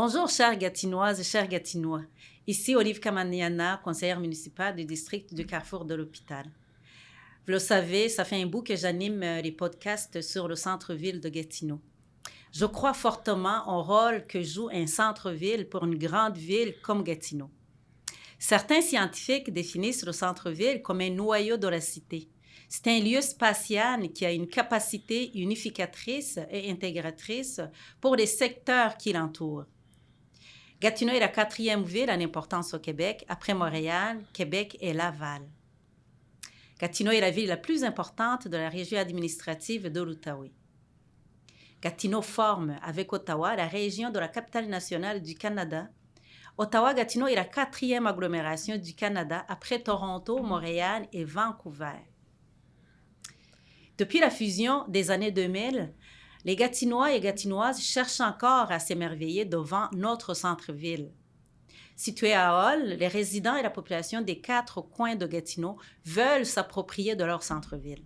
Bonjour, chères Gatinoises et chers Gatinois. Ici Olive Kamaniana, conseillère municipale du district du Carrefour de l'Hôpital. Vous le savez, ça fait un bout que j'anime les podcasts sur le centre-ville de Gatineau. Je crois fortement au rôle que joue un centre-ville pour une grande ville comme Gatineau. Certains scientifiques définissent le centre-ville comme un noyau de la cité. C'est un lieu spatial qui a une capacité unificatrice et intégratrice pour les secteurs qui l'entourent. Gatineau est la 4e ville en importance au Québec, après Montréal, Québec et Laval. Gatineau est la ville la plus importante de la région administrative de l'Outaouais. Gatineau forme, avec Ottawa, la région de la capitale nationale du Canada. Ottawa-Gatineau est la 4e agglomération du Canada, après Toronto, Montréal et Vancouver. Depuis la fusion des années 2000, les Gatinois et Gatinoises cherchent encore à s'émerveiller devant notre centre-ville. Situé à Hull, les résidents et la population des 4 coins de Gatineau veulent s'approprier de leur centre-ville.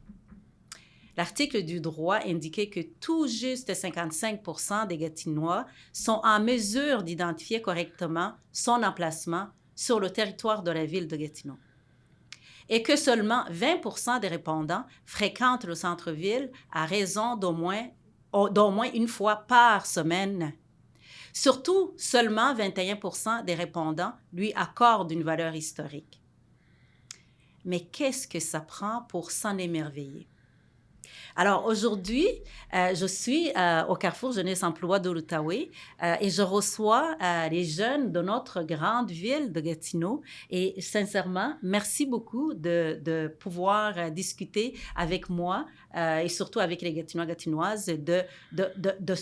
L'article du droit indiquait que tout juste 55% des Gatinois sont en mesure d'identifier correctement son emplacement sur le territoire de la ville de Gatineau. Et que seulement 20% des répondants fréquentent le centre-ville à raison d'au moins une fois par semaine. Surtout, seulement 21% des répondants lui accordent une valeur historique. Mais qu'est-ce que ça prend pour s'en émerveiller? Alors aujourd'hui, je suis au Carrefour Jeunesse Emploi de l'Outaouais et je reçois les jeunes de notre grande ville de Gatineau. Et sincèrement, merci beaucoup de pouvoir discuter avec moi et surtout avec les Gatinois Gatinoises de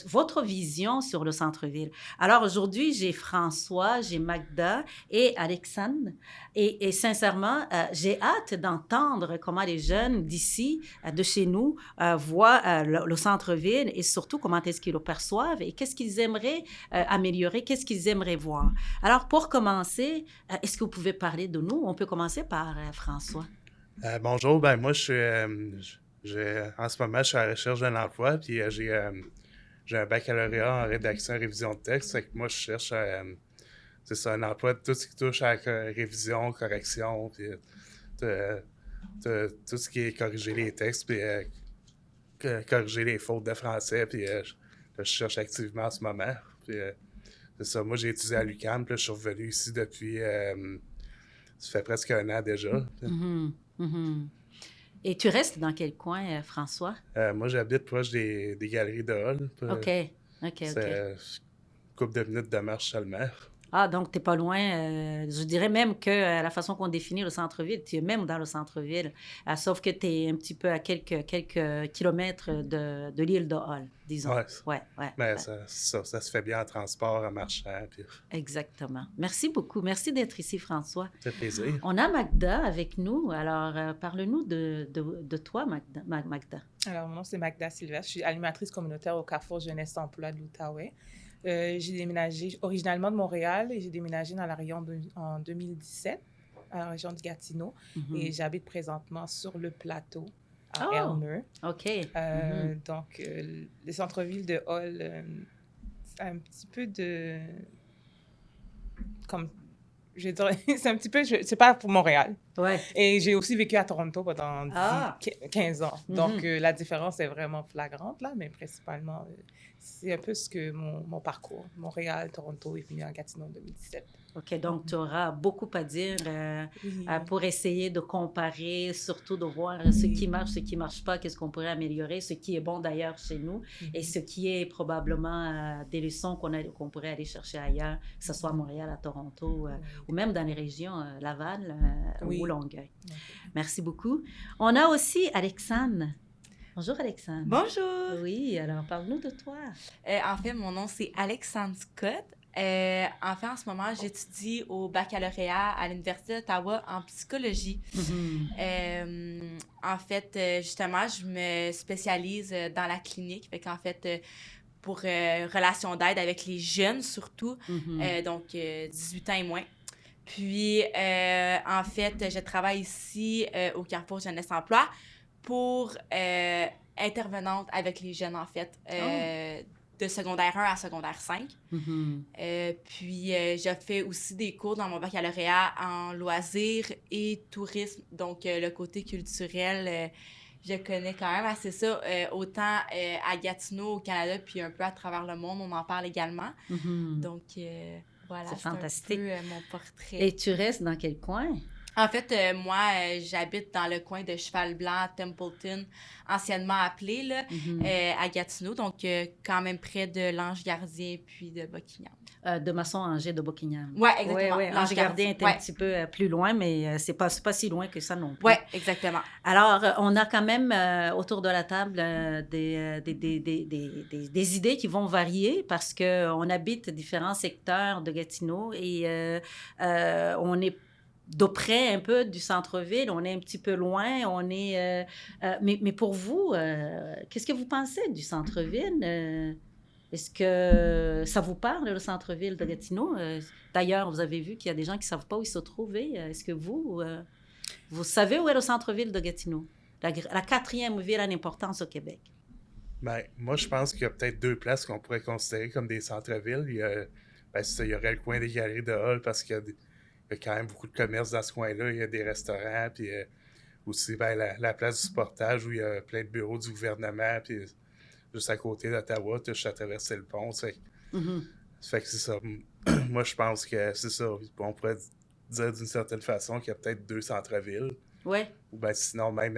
votre vision sur le centre-ville. Alors aujourd'hui, j'ai François, j'ai Magda et Alexandre. Et sincèrement, j'ai hâte d'entendre comment les jeunes d'ici, de chez nous, voient le centre-ville et surtout comment est-ce qu'ils le perçoivent et qu'est-ce qu'ils aimeraient améliorer, qu'est-ce qu'ils aimeraient voir. Alors, pour commencer, est-ce que vous pouvez parler de nous? On peut commencer par François. Bonjour, moi, en ce moment, je suis à la recherche d'un emploi, puis j'ai un baccalauréat en rédaction et révision de texte. Fait que moi, je cherche c'est ça, un emploi de tout ce qui touche à la révision, correction, puis tout ce qui est corriger les textes, puis corriger les fautes de français, puis je cherche activement en ce moment. Puis c'est ça, moi j'ai étudié à l'UQAM, puis je suis revenu ici depuis, ça fait presque 1 an déjà. Mm-hmm. Mm-hmm. Et tu restes dans quel coin, François? Moi j'habite proche des galeries de Hull. OK. C'est une couple de minutes de marche seulement. Ah, donc tu n'es pas loin. Je dirais même que la façon qu'on définit le centre-ville, tu es même dans le centre-ville, sauf que tu es un petit peu à quelques kilomètres de l'île de Hull, disons. Ouais. Mais ça se fait bien en transport, en marchant. Puis... Exactement. Merci beaucoup. Merci d'être ici, François. Ça fait plaisir. On a Magda avec nous. Alors, parle-nous de toi, Magda. Alors, mon nom, c'est Magda Sylvestre. Je suis animatrice communautaire au Carrefour Jeunesse Emploi de l'Outaouais. J'ai déménagé originalement de Montréal et j'ai déménagé dans la région en 2017, à la région de Gatineau. Mm-hmm. Et j'habite présentement sur le plateau à Elmer. OK. Donc, le centre-ville de Hull, c'est un petit peu de... Comme... Je dirais, c'est un petit peu... C'est pas pour Montréal. Ouais. Et j'ai aussi vécu à Toronto pendant 15 ans. Donc, la différence est vraiment flagrante, là, mais principalement... c'est un peu ce que mon parcours. Montréal, Toronto, est venu en Gatineau en 2017. OK, donc tu auras beaucoup à dire pour essayer de comparer, surtout de voir ce qui marche, ce qui ne marche pas, qu'est-ce qu'on pourrait améliorer, ce qui est bon d'ailleurs chez nous et ce qui est probablement des leçons qu'on pourrait aller chercher ailleurs, que ce soit à Montréal, à Toronto ou même dans les régions Laval ou Longueuil. Merci beaucoup. On a aussi Alexandre. Bonjour, Alexandre. Bonjour. Oui, alors parle-nous de toi. En fait, mon nom, c'est Alexandre Scott. En fait, en ce moment, j'étudie au baccalauréat à l'Université d'Ottawa en psychologie. Mm-hmm. En fait, justement, je me spécialise dans la clinique. Fait qu'en fait, pour relations d'aide avec les jeunes surtout, donc 18 ans et moins. Puis, en fait, je travaille ici au Carrefour Jeunesse Emploi pour intervenante avec les jeunes, en fait. de secondaire 1 à secondaire 5. Puis, j'ai fait aussi des cours dans mon baccalauréat en loisirs et tourisme. Donc, le côté culturel, je connais quand même assez ça. Autant à Gatineau, au Canada, puis un peu à travers le monde, on en parle également. Donc, voilà, c'est fantastique. Un peu mon portrait. Et tu restes dans quel coin? En fait, moi, j'habite dans le coin de Cheval-Blanc, Templeton, anciennement appelé, là, à Gatineau, donc quand même près de l'Ange-Gardien puis de Buckingham. De Masson-Angers de Buckingham. Oui, exactement. Ouais. Ange-Gardien est un petit peu plus loin, mais c'est pas si loin que ça non plus. Oui, exactement. Alors, on a quand même autour de la table des idées qui vont varier parce qu'on habite différents secteurs de Gatineau et on est de près un peu du centre-ville, on est un petit peu loin, mais pour vous, qu'est-ce que vous pensez du centre-ville? Est-ce que ça vous parle, le centre-ville de Gatineau? D'ailleurs, vous avez vu qu'il y a des gens qui ne savent pas où il se trouve. Est-ce que vous savez où est le centre-ville de Gatineau? La 4e ville en importance au Québec. Ben, moi, je pense qu'il y a peut-être 2 places qu'on pourrait considérer comme des centres-villes. Il y aurait le coin des Galeries de Hall parce qu'il y a quand même beaucoup de commerces dans ce coin-là. Il y a des restaurants, puis aussi la place du Sportage où il y a plein de bureaux du gouvernement, puis juste à côté d'Ottawa, tu as juste à traverser le pont. Ça fait que c'est ça. Moi, je pense que c'est ça. On pourrait dire d'une certaine façon qu'il y a peut-être 2 centres-villes. Oui. Ou bien sinon, même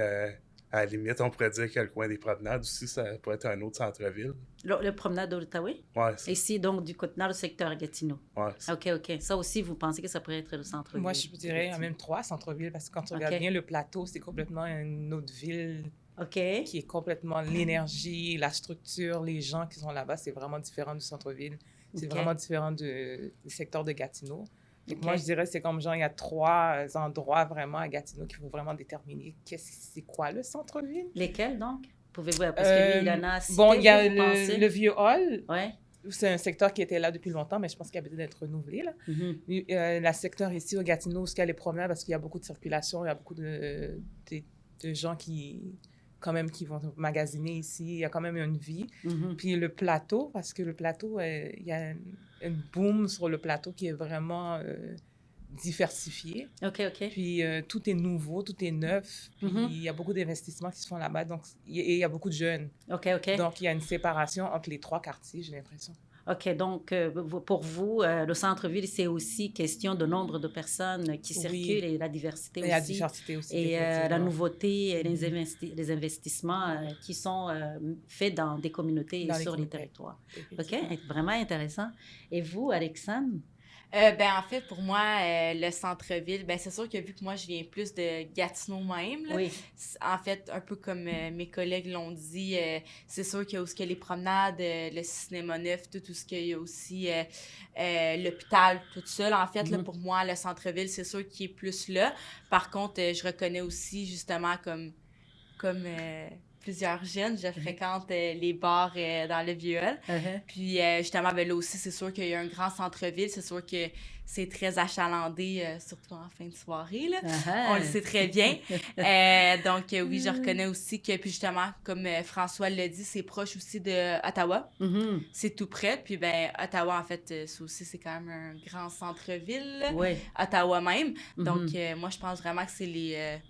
à la limite, on pourrait dire qu'il y a le coin des promenades aussi, ça pourrait être un autre centre-ville. Le promenade de l'Outaouais? Oui. Ici, donc, dans le secteur Gatineau. Oui. OK. Ça aussi, vous pensez que ça pourrait être le centre-ville? Moi, je dirais même 3 centres-villes, parce que quand tu regardes bien le plateau, c'est complètement une autre ville qui est complètement l'énergie, la structure, les gens qui sont là-bas, c'est vraiment différent du centre-ville. C'est vraiment différent du secteur de Gatineau. Moi, je dirais c'est comme genre, il y a 3 endroits vraiment à Gatineau qu'il faut vraiment déterminer c'est quoi le centre-ville. Lesquels, donc? Pouvez-vous, parce que lui, il en a cité, bon, il y a le Vieux Hall. Ouais. C'est un secteur qui était là depuis longtemps, mais je pense qu'il a besoin d'être renouvelé. Là. Le secteur ici au Gatineau, où il y a les promenades, parce qu'il y a beaucoup de circulation, il y a beaucoup de gens qui vont magasiner ici. Il y a quand même une vie. Puis le plateau, parce que le plateau, il y a une boom sur le plateau qui est vraiment diversifié. OK. Puis tout est nouveau, tout est neuf. Puis il y a beaucoup d'investissements qui se font là-bas. Donc, il y a beaucoup de jeunes. OK. Donc, il y a une séparation entre les 3 quartiers, j'ai l'impression. OK, donc pour vous, le centre-ville, c'est aussi question de nombre de personnes qui circulent et la diversité aussi. Et la diversité aussi. Et la nouveauté et les investissements qui sont faits dans des communautés et sur les territoires. OK, vraiment intéressant. Et vous, Alexandre? En fait, pour moi, le centre-ville, c'est sûr que vu que moi, je viens plus de Gatineau même, là, en fait, un peu comme mes collègues l'ont dit, c'est sûr qu'il y a aussi les promenades, le cinéma neuf, tout ce qu'il y a aussi, l'hôpital, tout ça. Là, en fait, là, pour moi, le centre-ville, c'est sûr qu'il est plus là. Par contre, je reconnais aussi, justement, comme plusieurs jeunes, je fréquente les bars dans le Vieux-Hall. Puis justement, là aussi, c'est sûr qu'il y a un grand centre-ville. C'est sûr que c'est très achalandé, surtout en fin de soirée. Là. On le sait très bien. Donc oui, je reconnais aussi que, puis justement, comme François l'a dit, c'est proche aussi de Ottawa. C'est tout près. Puis Ottawa, en fait, ça aussi, c'est quand même un grand centre-ville. Ottawa même. Donc moi, je pense vraiment que c'est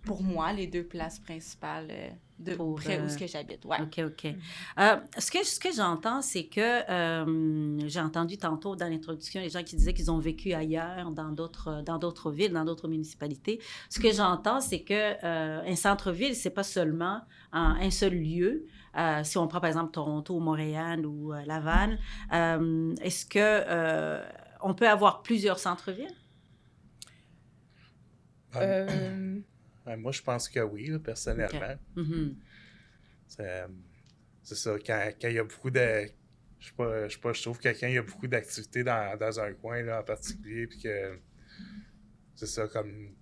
pour moi, les 2 places principales de près où j'habite. Ouais. OK. Ce que j'entends, c'est que j'ai entendu tantôt dans l'introduction les gens qui disaient qu'ils ont vécu ailleurs, dans d'autres villes, dans d'autres municipalités. Ce que j'entends, c'est que un centre-ville, c'est pas seulement un seul lieu. Si on prend par exemple Toronto ou Montréal ou Laval, est-ce que on peut avoir plusieurs centres-villes? Moi, je pense que oui, là, personnellement. C'est ça, quand il y a beaucoup de... Je trouve que quand il y a beaucoup d'activités dans un coin là, en particulier, puis que c'est ça, comme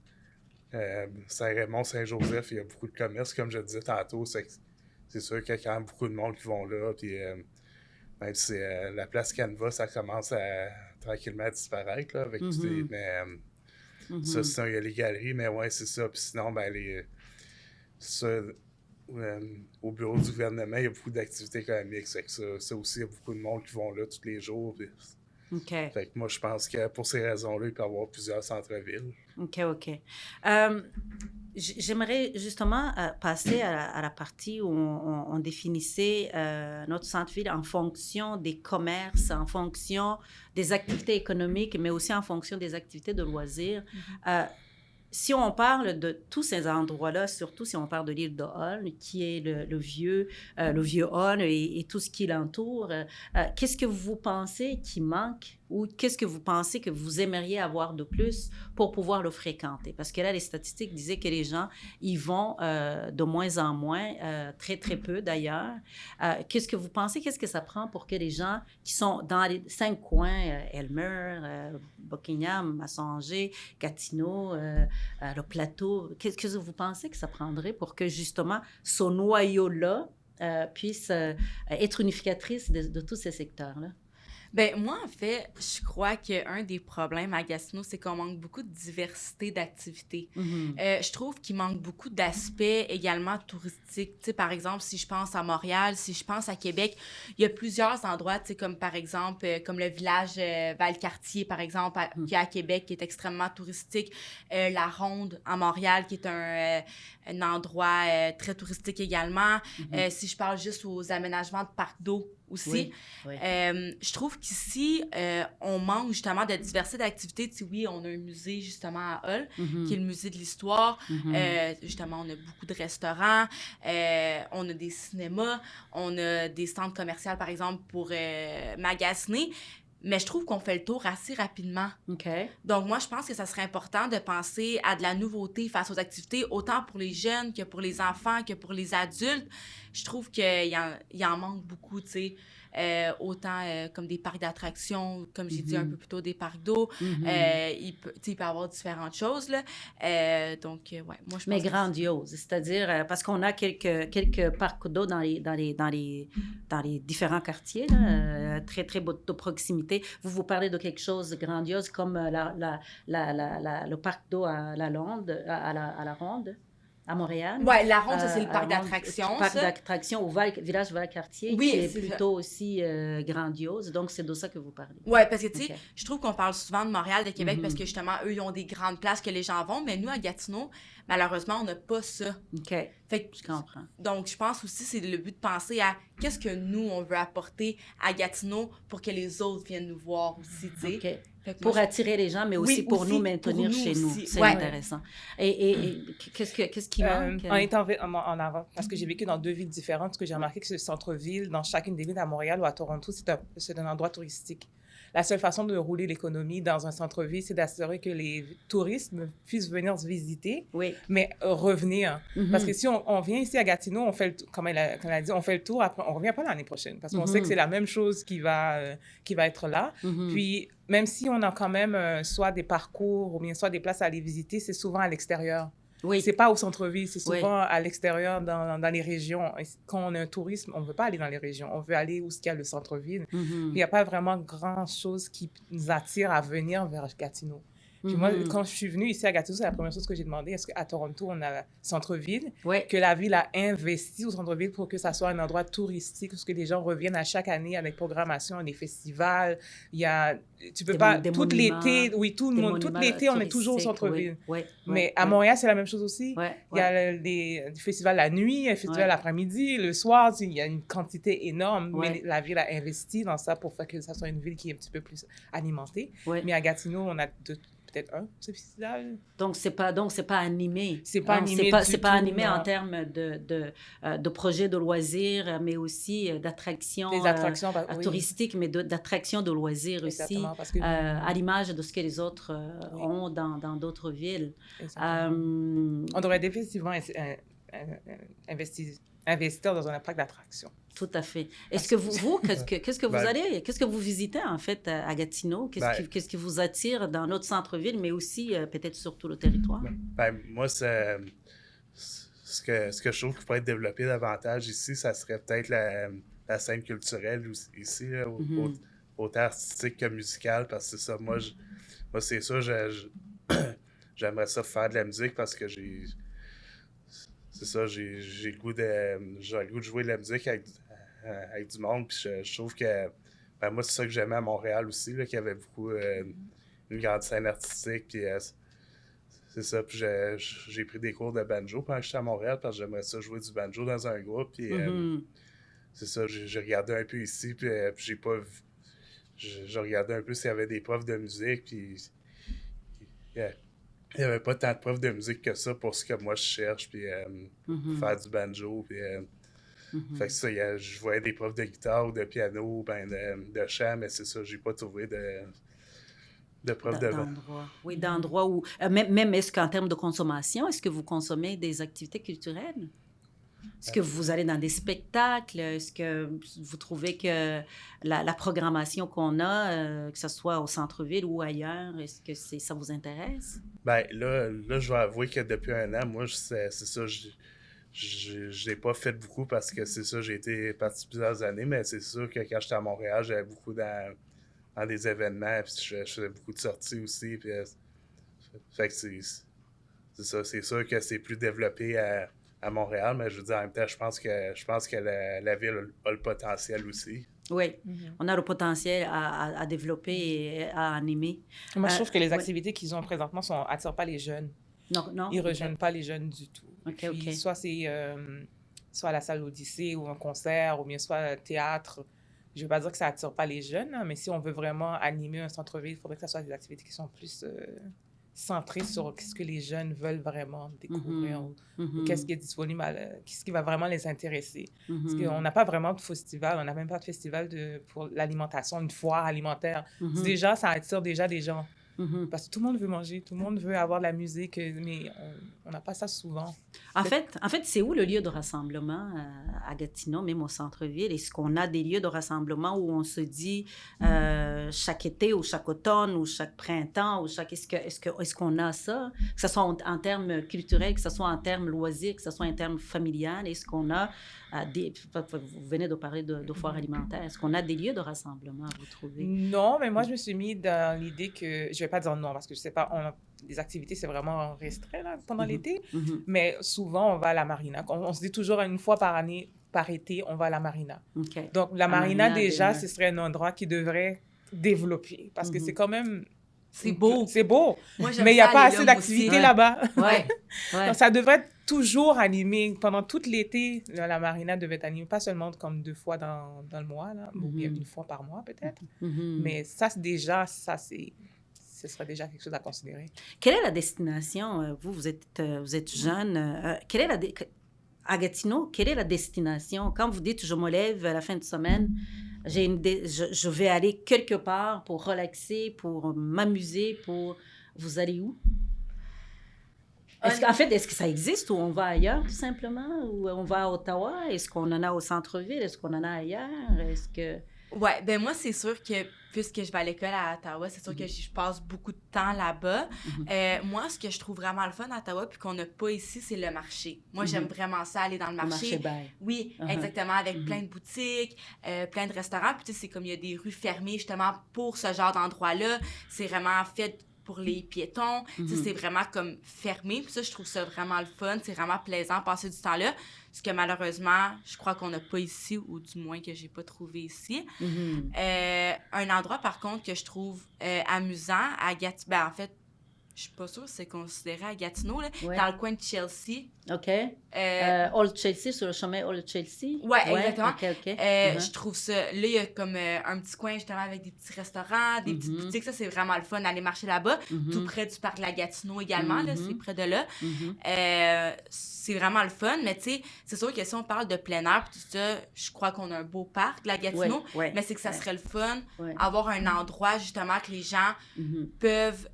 Saint-Raymond, Saint-Joseph, il y a beaucoup de commerces, comme je disais tantôt, c'est sûr qu'il y a quand même beaucoup de monde qui vont là, puis même si la place Canva, ça commence tranquillement à disparaître, là, avec tout les... Ça, sinon, il y a les galeries, mais ouais, c'est ça. Puis sinon, au bureau du gouvernement, il y a beaucoup d'activités économiques. C'est que ça aussi, il y a beaucoup de monde qui vont là tous les jours. Puis, OK. fait que moi, je pense que pour ces raisons-là, il peut y avoir plusieurs centres-villes. OK. J'aimerais justement passer à la partie où on définissait notre centre-ville en fonction des commerces, en fonction des activités économiques, mais aussi en fonction des activités de loisirs. Si on parle de tous ces endroits-là, surtout si on parle de l'île de Hall, qui est le vieux Hall et tout ce qui l'entoure, qu'est-ce que vous pensez qui manque ou qu'est-ce que vous pensez que vous aimeriez avoir de plus pour pouvoir le fréquenter? Parce que là, les statistiques disaient que les gens y vont de moins en moins, très, très peu d'ailleurs. Qu'est-ce que vous pensez? Qu'est-ce que ça prend pour que les gens qui sont dans les 5 coins, Elmer, Buckingham, Massanger, Gatineau, le plateau, qu'est-ce que vous pensez que ça prendrait pour que justement ce noyau-là puisse être unificatrice de tous ces secteurs-là? Ben moi, en fait, je crois qu'un des problèmes à Gatineau, c'est qu'on manque beaucoup de diversité d'activités. Je trouve qu'il manque beaucoup d'aspects également touristiques. Tu sais, par exemple, si je pense à Montréal, si je pense à Québec, il y a plusieurs endroits, tu sais, comme par exemple, comme le village Valcartier, par exemple, qui est à Québec, qui est extrêmement touristique. La Ronde à Montréal, qui est un endroit très touristique également. Si je parle juste aux aménagements de parcs d'eau aussi. Oui. Je trouve qu'ici, on manque justement de diversité d'activités. Tu sais, oui, on a un musée justement à Hull, qui est le musée de l'histoire. Justement, on a beaucoup de restaurants, on a des cinémas, on a des centres commerciaux, par exemple, pour magasiner. Mais je trouve qu'on fait le tour assez rapidement. OK. Donc, moi, je pense que ça serait important de penser à de la nouveauté face aux activités, autant pour les jeunes que pour les enfants, que pour les adultes. Je trouve qu'il y en manque beaucoup, tu sais. Autant comme des parcs d'attractions, comme j'ai dit un peu plus tôt, des parcs d'eau. Il peut y avoir différentes choses, là. Donc, ouais, moi, je pense Mais grandiose, c'est-à-dire parce qu'on a quelques parcs d'eau dans les différents quartiers, là, très, très de proximité. Vous parlez de quelque chose de grandiose comme le parc d'eau à la Ronde, à la Ronde. À Montréal. Oui, la Ronde, ça, c'est le parc d'attractions. Le parc d'attractions au village Valcartier, oui, qui est plutôt aussi grandiose. Donc, c'est de ça que vous parlez. Oui, parce que, tu sais, je trouve qu'on parle souvent de Montréal, de Québec, parce que, justement, eux, ils ont des grandes places que les gens vont, mais nous, à Gatineau, malheureusement, on n'a pas ça. OK, fait que, je comprends. Donc, je pense aussi, c'est le but de penser à qu'est-ce que nous, on veut apporter à Gatineau pour que les autres viennent nous voir aussi, tu sais. OK. Pour attirer les gens, mais aussi pour nous maintenir chez nous. C'est intéressant. Et qu'est-ce qui manque? En étant en avant, parce que j'ai vécu dans 2 villes différentes, ce que j'ai remarqué que ce centre-ville, dans chacune des villes, à Montréal ou à Toronto, c'est un endroit touristique. La seule façon de rouler l'économie dans un centre-ville, c'est d'assurer que les touristes puissent venir se visiter, mais revenir. Parce que si on vient ici à Gatineau, on fait comme elle a dit, on fait le tour, après, on ne revient pas l'année prochaine, parce qu'on sait que c'est la même chose qui va être là. Puis, même si on a quand même soit des parcours ou bien soit des places à aller visiter, c'est souvent à l'extérieur. C'est pas au centre-ville, c'est souvent à l'extérieur, dans les régions. Et quand on a un tourisme, on ne veut pas aller dans les régions, on veut aller où il y a le centre-ville. Il n'y a pas vraiment grand-chose qui nous attire à venir vers Gatineau. Puis moi, quand je suis venue ici à Gatineau, c'est la première chose que j'ai demandé. Est-ce qu'à Toronto, on a centre-ville? Que la ville a investi au centre-ville pour que ça soit un endroit touristique, parce que les gens reviennent à chaque année à des programmations, des festivals. Il y a... Tu peux pas... Tout l'été, tout le monde... Tout l'été, on est toujours au centre-ville. Mais à Montréal, c'est la même chose aussi. Il y a des festivals la nuit, un festival l'après-midi, le soir. Il y a une quantité énorme. Mais la ville a investi dans ça pour faire que ça soit une ville qui est un petit peu plus alimentée. Mais à Gatineau, on a peut-être un festival. Donc, c'est pas animé. C'est pas animé c'est pas animé en termes de projets de loisirs, mais aussi d'attractions touristiques, mais d'attractions de loisirs aussi, parce que, à l'image de ce que les autres ont dans d'autres villes. On devrait définitivement investir dans un parc d'attractions. Tout à fait. Est-ce que qu'est-ce que vous visitez en fait à Gatineau? Qu'est-ce qui vous attire dans notre centre-ville, mais aussi peut-être sur tout le territoire? Moi, ce que je trouve qui pourrait être développé davantage ici, ça serait peut-être la scène culturelle ici, là, autant artistique que musicale, parce que c'est ça. Moi, c'est ça, j'aimerais ça faire de la musique parce que c'est ça, j'ai le goût de jouer de la musique avec du monde. Puis je trouve que, moi, c'est ça que j'aimais à Montréal aussi, là, qu'il y avait beaucoup une grande scène artistique. Puis c'est ça. Puis j'ai pris des cours de banjo pendant que j'étais à Montréal parce que j'aimerais ça jouer du banjo dans un groupe. Puis c'est ça, j'ai regardé un peu ici. Puis j'ai pas vu. Je regardais un peu s'il y avait des profs de musique. Puis il n'y avait pas tant de profs de musique que ça pour ce que moi je cherche. Puis faire du banjo. Puis. Fait que ça, je voyais des profs de guitare ou de piano, de chant, mais c'est ça, j'ai pas trouvé de profs d'endroits. Oui, d'endroits où... même est-ce qu'en termes de consommation, est-ce que vous consommez des activités culturelles? Est-ce que vous allez dans des spectacles? Est-ce que vous trouvez que la programmation qu'on a, que ce soit au centre-ville ou ailleurs, est-ce que ça vous intéresse? Ben là, je vais avouer que depuis un an, moi, c'est ça, je l'ai pas fait beaucoup parce que c'est ça, j'ai été parti plusieurs années, mais c'est sûr que quand j'étais à Montréal, j'allais beaucoup dans des événements, puis je faisais beaucoup de sorties aussi, puis fait que c'est ça, c'est sûr que c'est plus développé à Montréal, mais je veux dire, en même temps, je pense que la ville a le potentiel aussi. Oui, on a le potentiel à développer et à animer. Moi, je trouve que les activités qu'ils ont présentement n'attirent pas les jeunes. Non. Ils ne rejoignent pas les jeunes du tout. OK. Soit c'est soit à la salle Odyssée ou un concert, ou bien soit théâtre. Je ne veux pas dire que ça n'attire pas les jeunes, hein, mais si on veut vraiment animer un centre-ville, il faudrait que ce soit des activités qui sont plus centrées sur ce que les jeunes veulent vraiment découvrir, ou qu'est-ce qui est disponible, qu'est-ce qui va vraiment les intéresser. Parce qu'on n'a pas vraiment de festival, on n'a même pas de festival pour l'alimentation, une foire alimentaire. Déjà, ça attire déjà des gens. Parce que tout le monde veut manger, tout le monde veut avoir de la musique, mais on n'a pas ça souvent. En fait, c'est où le lieu de rassemblement à Gatineau, même au centre-ville? Est-ce qu'on a des lieux de rassemblement où on se dit chaque été ou chaque automne ou chaque printemps, ou est-ce qu'on a ça? Que ce soit en termes culturels, que ce soit en termes loisirs, que ce soit en termes familial, est-ce qu'on a vous venez de parler de foires alimentaires. Est-ce qu'on a des lieux de rassemblement, vous trouvez? Non, mais moi, je me suis mis dans l'idée que... Je ne vais pas dire non, parce que je ne sais pas, les activités, c'est vraiment restreint là, pendant l'été. Mais souvent, on va à la marina. On se dit toujours une fois par été, on va à la marina. Okay. Donc, la marina, déjà, ce serait un endroit qui devrait développer. Parce que c'est quand même... C'est beau. C'est beau. Moi, mais il n'y a pas assez d'activités là-bas. Ouais. Donc, ça devrait être toujours animé. Pendant tout l'été, la marina devait être animée, pas seulement comme 2 fois dans le mois, là, ou bien 1 fois par mois peut-être. Mais ça, ce serait déjà quelque chose à considérer. Quelle est la destination? Vous êtes jeune. À Gatineau, quelle est la destination? Quand vous dites « je me lève à la fin de semaine », je vais aller quelque part pour relaxer, pour m'amuser, Vous allez où? Est-ce que ça existe ou on va ailleurs, tout simplement? Ou on va à Ottawa? Est-ce qu'on en a au centre-ville? Est-ce qu'on en a ailleurs? Ouais, ben moi, c'est sûr que, puisque je vais à l'école à Ottawa, c'est sûr que je passe beaucoup de temps là-bas. Moi, ce que je trouve vraiment le fun à Ottawa, puis qu'on n'a pas ici, c'est le marché. Moi, j'aime vraiment ça, aller dans le marché. Le marché Oui, exactement, avec plein de boutiques, plein de restaurants. Puis tu sais, c'est comme il y a des rues fermées, justement, pour ce genre d'endroit-là. C'est vraiment fait pour les piétons. C'est vraiment comme fermé. Puis ça, je trouve ça vraiment le fun. C'est vraiment plaisant de passer du temps là. Ce que malheureusement, je crois qu'on n'a pas ici, ou du moins que j'ai pas trouvé ici. Un endroit, par contre, que je trouve amusant à Gatineau, ben, en fait, je suis pas sûre si c'est considéré à Gatineau, là, dans le coin de Chelsea. OK. Old Chelsea, sur le chemin Old Chelsea? Oui, exactement. OK. Je trouve ça... Là, il y a comme un petit coin, justement, avec des petits restaurants, des petites boutiques. Ça, c'est vraiment le fun d'aller marcher là-bas. Tout près du parc de la Gatineau également, là, c'est près de là. C'est vraiment le fun, mais tu sais, c'est sûr que si on parle de plein air, puis tout ça, je crois qu'on a un beau parc, la Gatineau, mais c'est que ça serait le fun, avoir un endroit, justement, que les gens peuvent...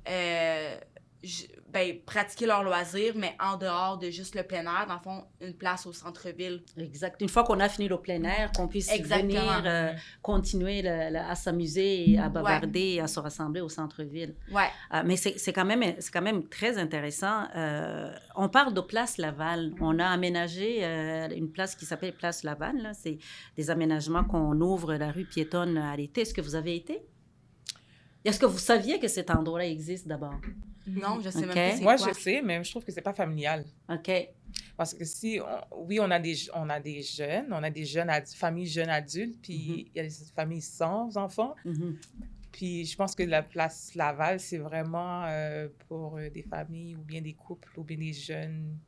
pratiquer leurs loisirs, mais en dehors de juste le plein air, dans le fond, une place au centre-ville. Exact. Une fois qu'on a fini le plein air, qu'on puisse venir continuer à s'amuser, et à bavarder, et à se rassembler au centre-ville. Ouais. Mais c'est quand même très intéressant. On parle de Place Laval. On a aménagé une place qui s'appelle Place Laval. Là. C'est des aménagements qu'on ouvre la rue piétonne à l'été. Est-ce que vous avez été? Est-ce que vous saviez que cet endroit-là existe d'abord? Non, je sais même pas c'est Moi, quoi. je sais, mais je trouve que c'est pas familial. OK. Parce que oui, on a des jeunes, familles jeunes adultes, puis il y a des familles sans enfants. Puis je pense que la place Laval, c'est vraiment pour des familles ou bien des couples ou bien des jeunes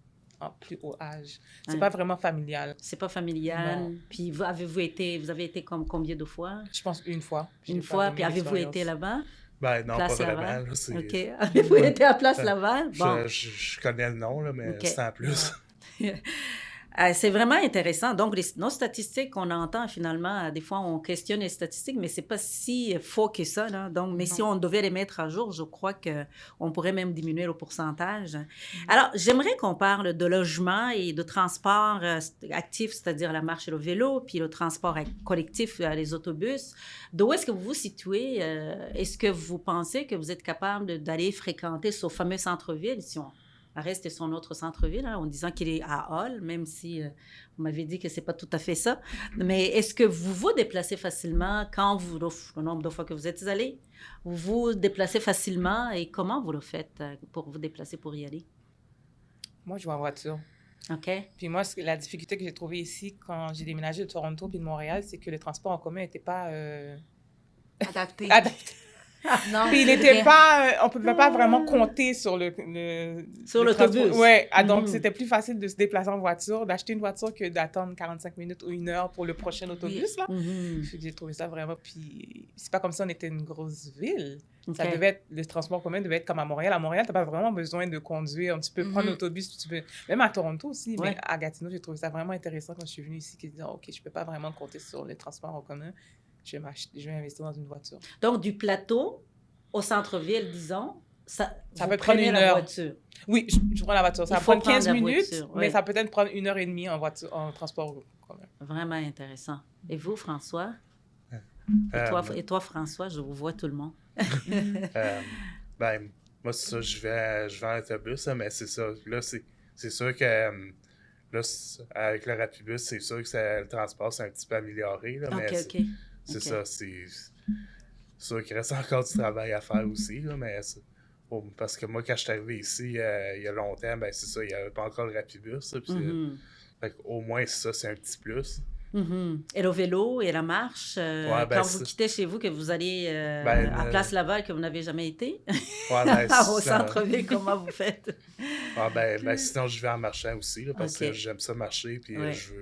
en plus haut âge. C'est pas vraiment familial. C'est pas familial. Non. Puis vous avez été comme combien de fois? Je pense une fois. Une fois, puis avez-vous été là-bas? Ben non, Place pas vraiment. Laval? Là, OK. Avez-vous été à Place Ben, Laval? Bon. Je connais le nom, là, mais OK. sans plus. C'est vraiment intéressant. Donc, nos statistiques qu'on entend, finalement, des fois, on questionne les statistiques, mais c'est pas si faux que ça, là. Donc, mais si on devait les mettre à jour, je crois qu'on pourrait même diminuer le pourcentage. Alors, j'aimerais qu'on parle de logement et de transport actif, c'est-à-dire la marche et le vélo, puis le transport collectif, les autobus. D'où est-ce que vous vous situez? Est-ce que vous pensez que vous êtes capable d'aller fréquenter ce fameux centre-ville, si on reste sur notre centre-ville, hein, en disant qu'il est à Hall, même si vous m'avez dit que c'est pas tout à fait ça. Mais est-ce que vous vous déplacez facilement quand le nombre de fois que vous êtes allé, vous vous déplacez facilement et comment vous le faites pour vous déplacer pour y aller? Moi, je vais en voiture. OK. Puis moi, la difficulté que j'ai trouvée ici quand j'ai déménagé de Toronto puis de Montréal, c'est que le transport en commun n'était pas Adapté. adapté. Non, Puis il c'est n'était vrai. pas, on pouvait pas vraiment compter sur Sur l'autobus. Ouais, donc c'était plus facile de se déplacer en voiture, d'acheter une voiture que d'attendre 45 minutes ou 1 heure pour le prochain autobus, là. Fait que j'ai trouvé ça vraiment, puis c'est pas comme si on était une grosse ville. Ça OK. devait être, le transport commun devait être comme à Montréal. À Montréal, t'as pas vraiment besoin de conduire. Tu peux prendre l'autobus, tu peux... Même à Toronto aussi, Ouais. mais à Gatineau, j'ai trouvé ça vraiment intéressant quand je suis venue ici, qui disait, OK, je peux pas vraiment compter sur les transports en commun. Je vais investir dans une voiture. Donc, du plateau au centre-ville, disons, ça Ça vous peut prendre prenez une la heure. voiture. Oui, je prends la voiture. Ça Il va faut prendre 15 prendre la minutes, voiture, mais oui. ça peut peut-être prendre 1h30 en voiture, en transport commun. Vraiment intéressant. Et vous, François? Euh, Et toi, François, je vous vois tout le monde. Ben, moi, c'est ça, je vais en autobus, là, mais c'est ça. Là, c'est sûr que là, avec le Rapibus, c'est sûr que le transport s'est un petit peu amélioré, là, mais OK. c'est OK. ça, c'est sûr qu'il reste encore du travail à faire aussi, là, mais parce que moi, quand je suis arrivé ici, il y a longtemps, ben c'est ça, il n'y avait pas encore le Rapibus, là, puis fait qu'au moins, ça, c'est un petit plus. Et le vélo et la marche, Ouais, ben, quand vous quittez chez vous, que vous allez Ben, à Place Laval, que vous n'avez jamais été, Ouais, ben, au ça- centre-ville, comment vous faites? ben, sinon, je vais en marchant aussi, là, parce Ok. que j'aime ça marcher, puis Ouais. je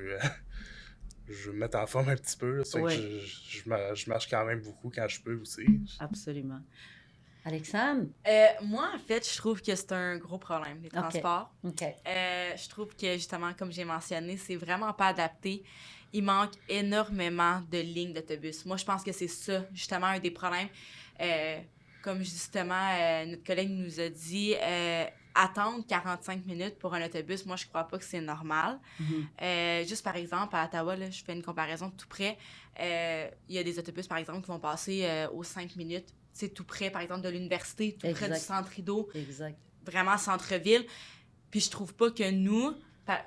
veux me mettre en forme un petit peu. Là, ça fait Ouais. que je marche quand même beaucoup quand je peux aussi. Absolument. Alexandre? Moi, en fait, je trouve que c'est un gros problème, les transports. OK. Je trouve que, justement, comme j'ai mentionné, c'est vraiment pas adapté. Il manque énormément de lignes d'autobus. Moi, je pense que c'est ça, justement, un des problèmes. Comme, justement, notre collègue nous a dit, attendre 45 minutes pour un autobus, moi, je crois pas que c'est normal. Juste, par exemple, à Ottawa, là, je fais une comparaison tout près. Il y a des autobus, par exemple, qui vont passer aux 5 minutes. C'est tout près, par exemple, de l'université, tout près du centre Rideau. Exact. Vraiment centre-ville. Puis je trouve pas que nous...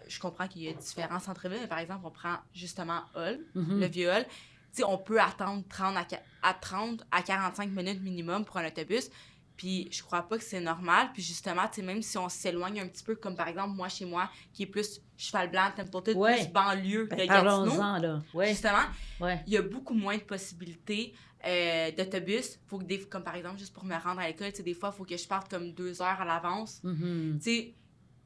Je comprends qu'il y a différents centres-villes, mais par exemple, on prend justement Hall, le vieux Hall. Tu sais, on peut attendre 30 à 45 minutes minimum pour un autobus. Puis je crois pas que c'est normal. Puis justement, tu sais, même si on s'éloigne un petit peu, comme par exemple, moi, chez moi, qui est plus Cheval-Blanc, Templeton, plus banlieue de Gatineau. Parlons-en, là. Ouais. Justement, Ouais. il y a beaucoup moins de possibilités d'autobus. Faut que comme par exemple, juste pour me rendre à l'école, tu sais, des fois, il faut que je parte comme 2 heures à l'avance. Tu sais,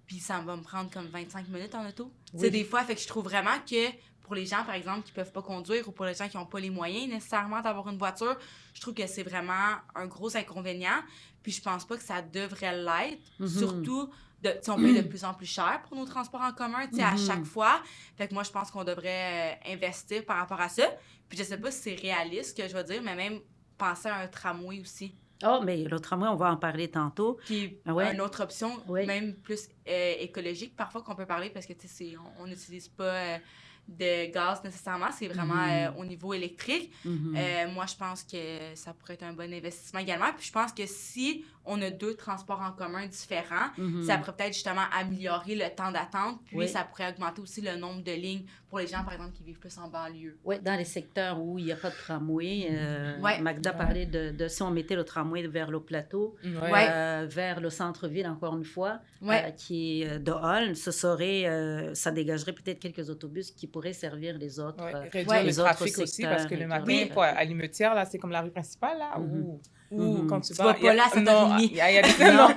puis ça va me prendre comme 25 minutes en auto. Tu sais, des fois, fait que je trouve vraiment que pour les gens, par exemple, qui peuvent pas conduire ou pour les gens qui n'ont pas les moyens nécessairement d'avoir une voiture, je trouve que c'est vraiment un gros inconvénient. Puis je pense pas que ça devrait l'être. Surtout, tu sais, on paye de plus en plus cher pour nos transports en commun, tu sais, à chaque fois. Fait que moi, je pense qu'on devrait investir par rapport à ça. Puis je sais pas si c'est réaliste, ce que je veux dire, mais même penser à un tramway aussi. Oh, mais le tramway, on va en parler tantôt. Qui est Ouais. une autre option, même plus écologique parfois qu'on peut parler parce que tu sais, on n'utilise pas de gaz nécessairement, c'est vraiment au niveau électrique. Moi, je pense que ça pourrait être un bon investissement également. Puis je pense que si on a 2 transports en commun différents, ça pourrait peut-être justement améliorer le temps d'attente, puis ça pourrait augmenter aussi le nombre de lignes pour les gens, par exemple, qui vivent plus en banlieue. Oui, dans les secteurs où il n'y a pas de tramway, Magda parlait de si on mettait le tramway vers le plateau, vers le centre-ville, encore une fois, qui de Hall, ça dégagerait peut-être quelques autobus qui pourraient servir les autres, réduire le les autres trafic aussi, parce que secteurs, le matin, réduire le quoi, trafic. à Limetière, là, c'est comme la rue principale, là, Mhm. ou quand Mhm. tu Tu vas... vas pas là, ça t'a non, fini. il y a des, non,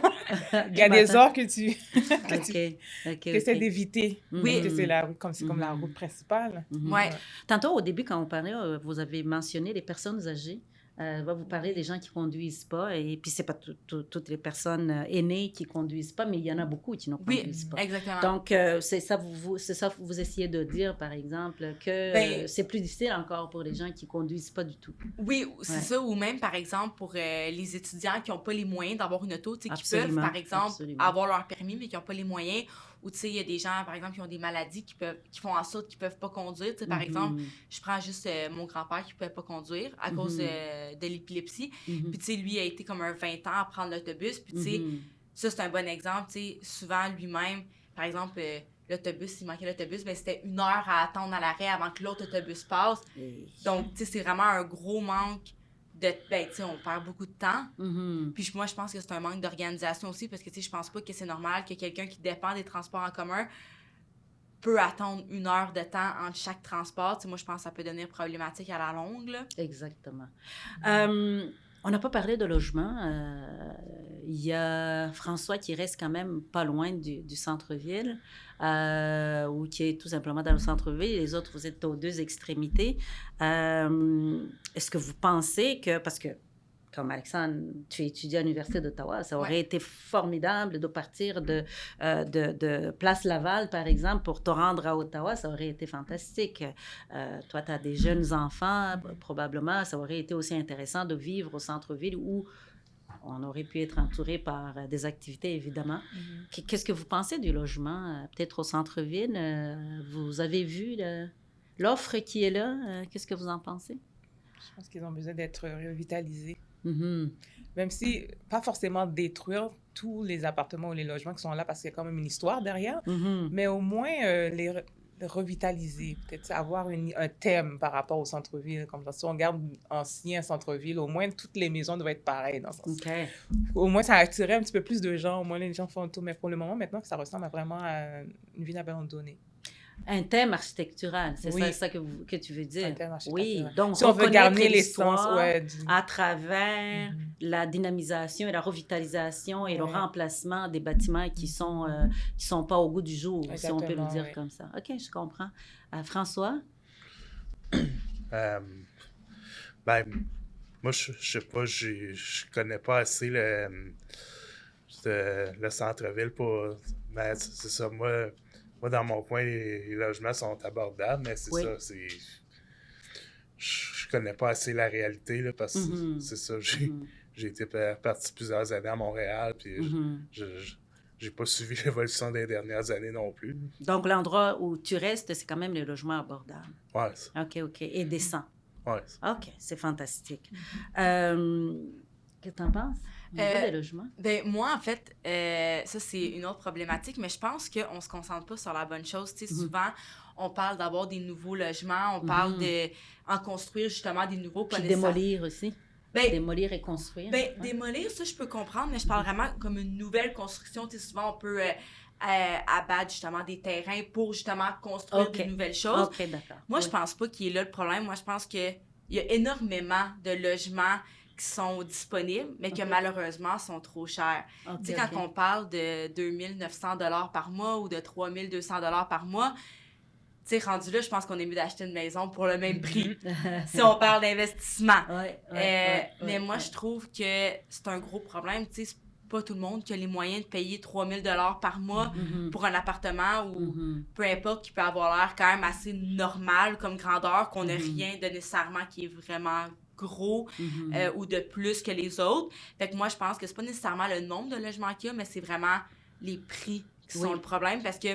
il y a Du des matin. heures que tu OK, essaies OK. d'éviter, Oui. parce que c'est la rue, c'est comme la Mhm. route principale. Mhm. Ouais. Tantôt, au début, quand on parlait, vous avez mentionné les personnes âgées. Vous parlez des gens qui conduisent pas, et puis c'est pas toutes les personnes aînées qui conduisent pas, mais il y en a beaucoup qui ne Oui, conduisent pas. exactement. Donc, c'est ça, vous essayez de dire, par exemple, que Ben- c'est plus difficile encore pour les gens qui conduisent pas du tout. Oui, c'est Ouais. ça. Ou même, par exemple, pour les étudiants qui n'ont pas les moyens d'avoir une auto, tu sais, qui peuvent, Absolument, par exemple, absolument. avoir leur permis, mais qui n'ont pas les moyens. Ou, tu sais, il y a des gens, par exemple, qui ont des maladies qui font en sorte qu'ils ne peuvent pas conduire. Tu sais, par exemple, je prends juste mon grand-père qui ne pouvait pas conduire à cause de l'épilepsie. Mhm. Puis, tu sais, lui a été comme un 20 ans à prendre l'autobus. Puis, tu sais, Mhm. ça, c'est un bon exemple. Tu sais, souvent, lui-même, par exemple, l'autobus, il manquait l'autobus, ben, c'était 1 heure à attendre à l'arrêt avant que l'autre autobus passe. Et- Donc, tu sais, c'est vraiment un gros manque de... Ben, tu sais, on perd beaucoup de temps. Mhm. Puis moi, je pense que c'est un manque d'organisation aussi, parce que, tu sais, je pense pas que c'est normal que quelqu'un qui dépend des transports en commun peut attendre 1 heure de temps entre chaque transport. Tu sais, moi, je pense que ça peut devenir problématique à la longue, là. Exactement. On n'a pas parlé de logement. Il y a François qui reste quand même pas loin du centre-ville, ou qui est tout simplement dans le centre-ville. Les autres, vous êtes aux deux extrémités. Est-ce que vous pensez que, parce que, comme Alexandre, tu étudies à l'Université d'Ottawa, ça aurait été formidable de partir de Place Laval, par exemple, pour te rendre à Ottawa, ça aurait été fantastique. Toi, tu as des jeunes enfants, probablement, ça aurait été aussi intéressant de vivre au centre-ville où on aurait pu être entouré par des activités, évidemment. Qu'est-ce que vous pensez du logement, peut-être au centre-ville? Vous avez vu l'offre qui est là? Qu'est-ce que vous en pensez? Je pense qu'ils ont besoin d'être revitalisés. Mhm. Même si, pas forcément détruire tous les appartements ou les logements qui sont là, parce qu'il y a quand même une histoire derrière, Mhm. mais au moins les revitaliser, peut-être avoir un thème par rapport au centre-ville. Comme ça, si on regarde ancien centre-ville, au moins toutes les maisons doivent être pareilles dans ce sens. OK. Au moins, ça attirait un petit peu plus de gens. Au moins, les gens font un tour. Mais pour le moment, maintenant, ça ressemble à vraiment à une ville abandonnée. Un thème architectural, c'est Oui. ça que tu veux dire. Un thème Oui, architectural. donc Si on veut reconnaître garder l'histoire l'essence, à travers Mhm. la dynamisation et la revitalisation et le Ouais. remplacement des bâtiments qui sont pas au goût du jour, si on peut le Exactement, dire ouais. comme ça. OK, je comprends. François? Ben, moi, je sais pas, je connais pas assez le centre-ville pour... Ben, c'est ça, moi, dans mon coin, les logements sont abordables, mais c'est Oui. ça, c'est... Je connais pas assez la réalité, là, parce que Mhm. c'est ça, Mhm. j'ai été parti plusieurs années à Montréal, puis Mhm. j'ai pas suivi l'évolution des dernières années non plus. Donc, l'endroit où tu restes, c'est quand même les logements abordables. Ouais, OK, et décents. ouais. OK, c'est fantastique. Qu'est-ce que tu en penses? Au niveau des logements? Ben, moi, en fait, ça, c'est une autre problématique, mais je pense qu'on ne se concentre pas sur la bonne chose. Tu sais, souvent, on parle d'avoir des nouveaux logements, on parle d'en construire justement des nouveaux, pas Puis nécessairement- démolir aussi. Ben, Démolir et construire. ben, Ouais. démolir, ça, je peux comprendre, mais je parle vraiment comme une nouvelle construction. Tu sais, souvent, on peut abattre justement des terrains pour justement construire OK. des nouvelles choses. OK, d'accord. Moi, Oui. je pense pas qu'il est là le problème. Moi, je pense qu'il y a énormément de logements qui sont disponibles, mais que OK. malheureusement sont trop chers. OK, Tu sais, quand OK. on parle de 2900 $ par mois ou de 3200 $ par mois, tu sais, rendu là, je pense qu'on est mieux d'acheter une maison pour le même prix. Si on parle d'investissement. Mais moi, je trouve que c'est un gros problème. Tu sais, c'est pas tout le monde qui a les moyens de payer 3000 $ par mois pour un appartement ou peu importe, qui peut avoir l'air quand même assez normal comme grandeur, qu'on n'a rien de nécessairement qui est vraiment gros ou de plus que les autres. Fait que moi, je pense que c'est pas nécessairement le nombre de logements qu'il y a, mais c'est vraiment les prix qui sont le problème, parce que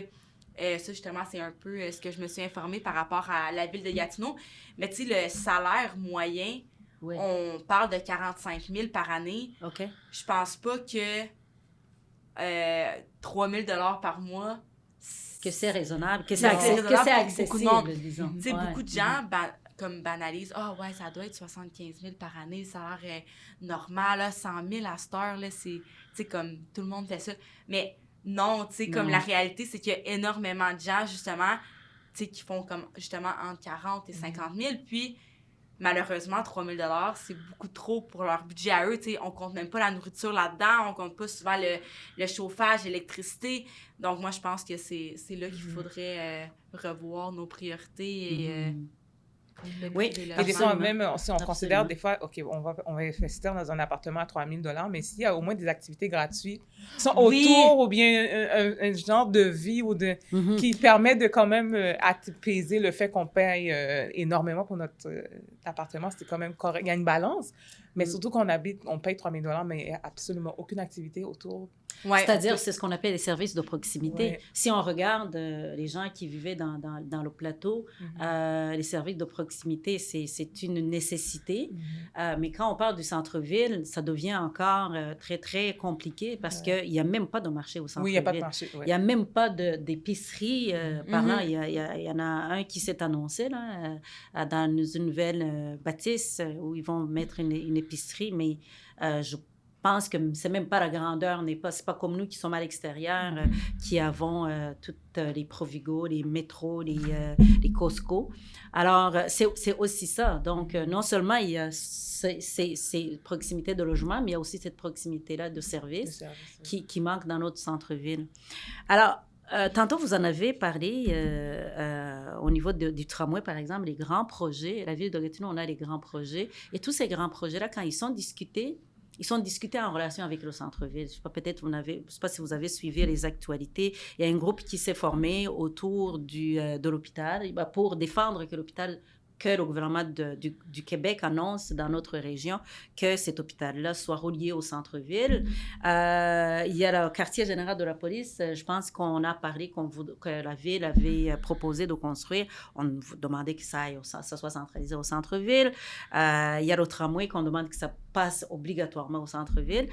ça, justement, c'est un peu ce que je me suis informée par rapport à la ville de Gatineau. Mais tu sais, le salaire moyen, Oui. on parle de 45 000 par année. OK. Je pense pas que 3 000 $ par mois... Que c'est raisonnable, que Non, c'est c'est que c'est raisonnable pour beaucoup de monde. accessible, disons. Tu sais, Ouais. beaucoup de gens banalisent « Ah ouais, ça doit être 75 000 par année, le salaire est normal, là, 100 000 à cette heure, là, c'est... » Tu sais, comme tout le monde fait ça. Mais non, tu sais, comme Non. la réalité, c'est qu'il y a énormément de gens, justement, tu sais, qui font comme, justement, entre 40 et 50 000, puis malheureusement, 3 000 $, c'est beaucoup trop pour leur budget à eux, tu sais, on compte même pas la nourriture là-dedans, on compte pas souvent le chauffage, l'électricité, donc moi, je pense que c'est là qu'il faudrait revoir nos priorités et... Oui, Et des fois, absolument. même si on considère Absolument. des fois, OK, on va investir dans un appartement à 3 000 $, mais s'il y a au moins des activités gratuites qui sont Oui. autour ou bien un genre de vie ou qui permet de quand même apaiser le fait qu'on paye énormément pour notre appartement, c'est quand même correct. Il y a une balance, mais surtout qu'on habite, on paye 3 000 $, mais il n'y a absolument aucune activité autour. Ouais. C'est-à-dire, c'est ce qu'on appelle les services de proximité. Ouais. Si on regarde les gens qui vivaient dans le plateau, les services de proximité, c'est une nécessité. Mais quand on parle du centre-ville, ça devient encore très, très compliqué parce qu'il n'y a même pas de marché au centre-ville. Oui, il n'y a pas de marché. Il n'y a même pas d'épicerie par là. Il y en a un qui s'est annoncé là, dans une nouvelle bâtisse où ils vont mettre une épicerie, mais je pense que c'est même pas la grandeur, c'est pas comme nous qui sommes à l'extérieur, qui avons toutes les Provigo, les métros, les Costco. Alors, c'est aussi ça. Donc, non seulement il y a ces proximités de logement, mais il y a aussi cette proximité-là de services qui manque dans notre centre-ville. Alors, tantôt, vous en avez parlé au niveau du tramway, par exemple, les grands projets. La ville de Gatineau, on a les grands projets. Et tous ces grands projets-là, quand ils sont discutés en relation avec le centre-ville. Je ne sais pas si vous avez suivi les actualités. Il y a un groupe qui s'est formé autour de l'hôpital pour défendre que le gouvernement du Québec annonce dans notre région que cet hôpital-là soit relié au centre-ville. Il y a le quartier général de la police. Je pense qu'on a parlé que la ville avait proposé de construire. On vous demandait que ça soit centralisé au centre-ville. Il y a le tramway qu'on demande que ça passe obligatoirement au centre-ville.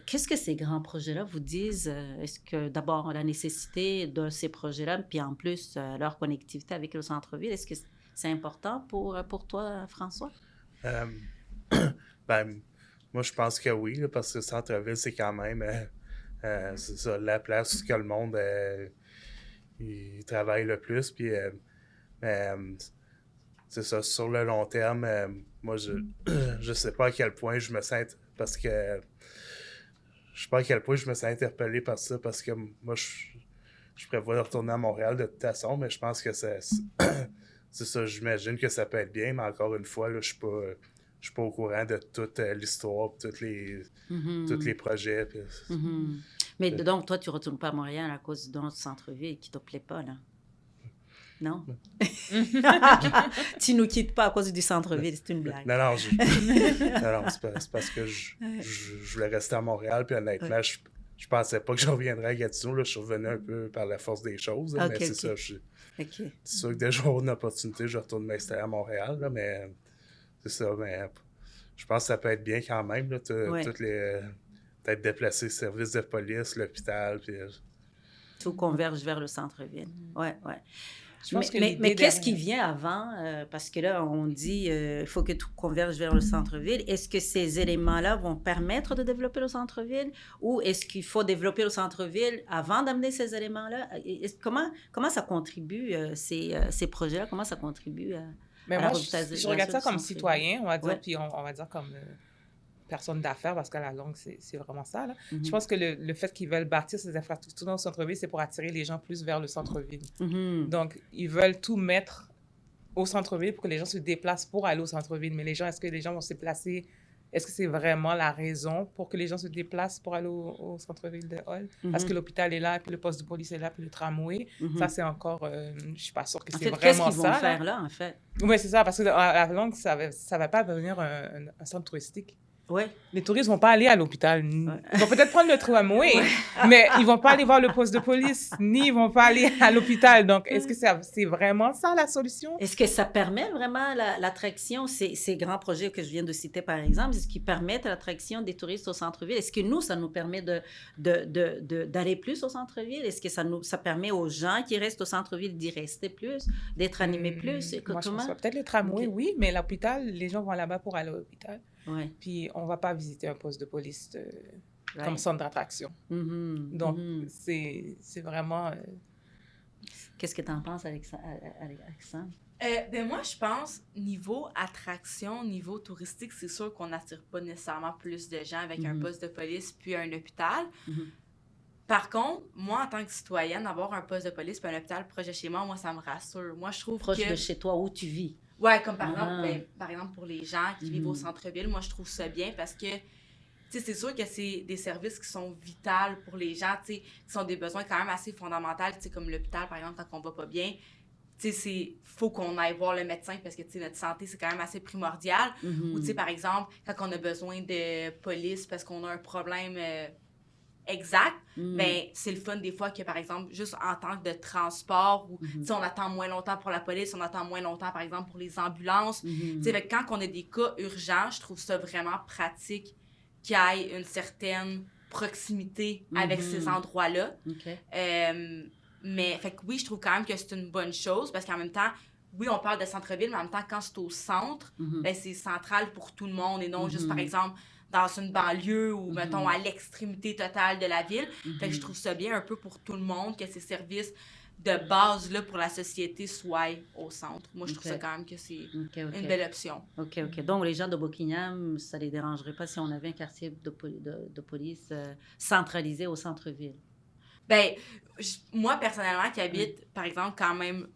Qu'est-ce que ces grands projets-là vous disent? Est-ce que d'abord la nécessité de ces projets-là, puis en plus leur connectivité avec le centre-ville, est-ce que c'est important pour toi, François? Ben, moi, je pense que oui, là, parce que le centre-ville, c'est quand même c'est ça, la place où que le monde il travaille le plus. Puis, c'est ça, sur le long terme, moi, je sais pas à quel point je me sens... Parce que je sais pas à quel point je me sens interpellé par ça, parce que moi, je prévois de retourner à Montréal de toute façon, mais je pense que c'est ça, j'imagine que ça peut être bien, mais encore une fois, là, je suis pas au courant de toute l'histoire, tous les projets. Puis, Mais donc, toi, tu retournes pas à Montréal à cause de notre centre-ville qui te plaît pas, là? Non? Tu nous quittes pas à cause du centre-ville, c'est une blague. Non, c'est parce que je voulais rester à Montréal, puis honnêtement, je pensais pas que je reviendrais à Gatineau. Là, je suis revenu un peu par la force des choses, là, mais c'est ça. C'est sûr que dès que j'aurai une opportunité, je retourne m'installer à Montréal, là, mais c'est ça. Mais je pense que ça peut être bien quand même, là, toutes les... peut-être déplacer le service de police, l'hôpital, puis... Tout converge vers le centre-ville. Ouais. Mais qu'est-ce qui vient avant? Parce que là, on dit il faut que tout converge vers le centre-ville. Est-ce que ces éléments-là vont permettre de développer le centre-ville? Ou est-ce qu'il faut développer le centre-ville avant d'amener ces éléments-là? Comment ça contribue, ces projets-là? Comment ça contribue à moi, la je regarde ça comme citoyen, on va dire, puis on va dire comme... personne d'affaires, parce qu'à la longue, c'est vraiment ça. Là. Je pense que le fait qu'ils veulent bâtir ces infrastructures dans le centre-ville, c'est pour attirer les gens plus vers le centre-ville. Donc, ils veulent tout mettre au centre-ville pour que les gens se déplacent pour aller au centre-ville. Mais est-ce que les gens vont se déplacer? Est-ce que c'est vraiment la raison pour que les gens se déplacent pour aller au centre-ville de Hull? Parce que l'hôpital est là, puis le poste de police est là, puis le tramway. Ça, c'est encore... je ne suis pas sûre que c'est vraiment ça. Qu'est-ce qu'ils vont faire là, en fait? Oui, c'est ça, parce qu'à la longue, ça ne va pas devenir un centre touristique. Ouais. Les touristes vont pas aller à l'hôpital. Ils vont peut-être prendre le tramway, mais ils vont pas aller voir le poste de police, ni ils vont pas aller à l'hôpital. Donc, est-ce que c'est vraiment ça la solution? Est-ce que ça permet vraiment l'attraction, ces grands projets que je viens de citer, par exemple, est-ce qu'ils permettent l'attraction des touristes au centre-ville? Est-ce que nous, ça nous permet d'aller plus au centre-ville? Est-ce que ça permet aux gens qui restent au centre-ville d'y rester plus, d'être animés plus? Moi, je pense pas. Peut-être le tramway, oui, mais l'hôpital, les gens vont là-bas pour aller à l'hôpital. Ouais. Puis, on va pas visiter un poste de police comme centre d'attraction. Donc, Mhm. c'est vraiment... Qu'est-ce que tu en penses, Alexandre? Ben moi, je pense, niveau attraction, niveau touristique, c'est sûr qu'on n'attire pas nécessairement plus de gens avec un poste de police puis un hôpital. Par contre, moi, en tant que citoyenne, avoir un poste de police puis un hôpital proche de chez moi, ça me rassure. Moi, je trouve Proche que... de chez toi, où tu vis. Ouais, comme par exemple, pour les gens qui vivent au centre-ville, moi, je trouve ça bien parce que, tu sais, c'est sûr que c'est des services qui sont vitaux pour les gens, tu sais, qui sont des besoins quand même assez fondamentaux, tu sais, comme l'hôpital, par exemple, quand on va pas bien. Tu sais, faut qu'on aille voir le médecin parce que, tu sais, notre santé, c'est quand même assez primordial. Ou, tu sais, par exemple, quand on a besoin de police parce qu'on a un problème exact, ben c'est le fun des fois que, par exemple, juste en tant que de transport, ou, tu sais, on attend moins longtemps pour la police, on attend moins longtemps, par exemple, pour les ambulances. Tu sais, quand on a des cas urgents, je trouve ça vraiment pratique qu'il y ait une certaine proximité avec ces endroits-là. Mais, fait que oui, je trouve quand même que c'est une bonne chose parce qu'en même temps, oui, on parle de centre-ville, mais en même temps, quand c'est au centre, ben, c'est central pour tout le monde et non juste, par exemple, dans une banlieue ou, mettons, à l'extrémité totale de la ville. Fait que je trouve ça bien un peu pour tout le monde que ces services de base là, pour la société soient au centre. Moi, je trouve ça quand même que c'est une belle option. OK. Donc, les gens de Buckingham, ça les dérangerait pas si on avait un quartier de police centralisé au centre-ville? Ben, moi, personnellement, qui habite, par exemple, quand même,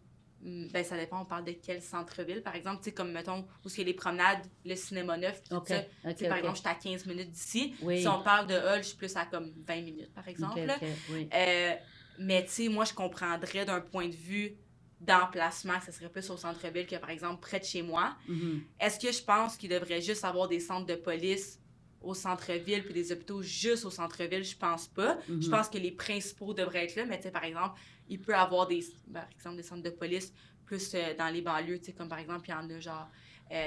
ben, ça dépend, on parle de quel centre-ville, par exemple, tu sais, comme, mettons, où il y a les promenades, le cinéma neuf, tout ça. Par exemple, je suis à 15 minutes d'ici. Si on parle de Hull, je suis plus à comme 20 minutes, par exemple. Mais, tu sais, moi, je comprendrais d'un point de vue d'emplacement que ça serait plus au centre-ville que, par exemple, près de chez moi. Est-ce que je pense qu'il devrait juste avoir des centres de police au centre-ville puis des hôpitaux juste au centre-ville? Je pense pas. Je pense que les principaux devraient être là, mais tu sais, par exemple, il peut y avoir par exemple, des centres de police plus dans les banlieues, tu sais, comme par exemple, il y en a genre